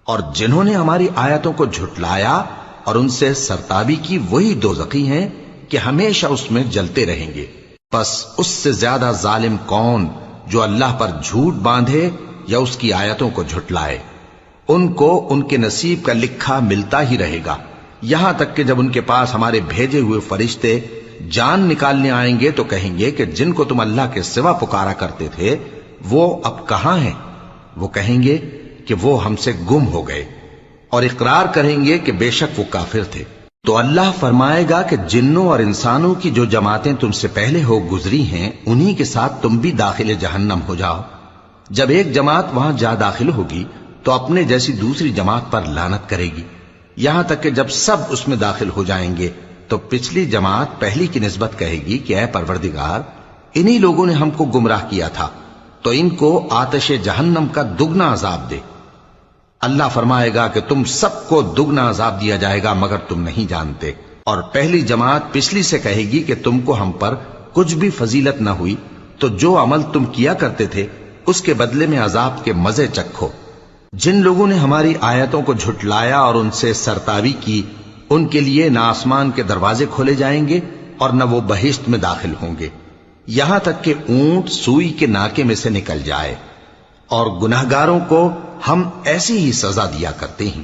اور جنہوں نے ہماری آیتوں کو جھٹلایا اور ان سے سرتابی کی وہی دوزخی ہیں کہ ہمیشہ اس میں جلتے رہیں گے۔ پس اس سے زیادہ ظالم کون جو اللہ پر جھوٹ باندھے یا اس کی آیتوں کو جھٹلائے؟ ان کو ان کے نصیب کا لکھا ملتا ہی رہے گا، یہاں تک کہ جب ان کے پاس ہمارے بھیجے ہوئے فرشتے جان نکالنے آئیں گے تو کہیں گے کہ جن کو تم اللہ کے سوا پکارا کرتے تھے وہ اب کہاں ہیں؟ وہ کہیں گے کہ وہ ہم سے گم ہو گئے، اور اقرار کریں گے کہ بے شک وہ کافر تھے۔ تو اللہ فرمائے گا کہ جنوں اور انسانوں کی جو جماعتیں تم سے پہلے ہو گزری ہیں انہی کے ساتھ تم بھی داخل جہنم ہو جاؤ۔ جب ایک جماعت وہاں جا داخل ہوگی تو اپنے جیسی دوسری جماعت پر لعنت کرے گی، یہاں تک کہ جب سب اس میں داخل ہو جائیں گے تو پچھلی جماعت پہلی کی نسبت کہے گی کہ اے پروردگار، انہی لوگوں نے ہم کو گمراہ کیا تھا، تو ان کو آتش جہنم کا دگنا عذاب دے۔ اللہ فرمائے گا کہ تم سب کو دگنا عذاب دیا جائے گا مگر تم نہیں جانتے۔ اور پہلی جماعت پچھلی سے کہے گی کہ تم کو ہم پر کچھ بھی فضیلت نہ ہوئی، تو جو عمل تم کیا کرتے تھے اس کے بدلے میں عذاب کے مزے چکھو۔ جن لوگوں نے ہماری آیتوں کو جھٹلایا اور ان سے سرتابی کی، ان کے لیے نہ آسمان کے دروازے کھولے جائیں گے اور نہ وہ بہشت میں داخل ہوں گے، یہاں تک کہ اونٹ سوئی کے ناکے میں سے نکل جائے، اور گناہگاروں کو ہم ایسی ہی سزا دیا کرتے ہیں۔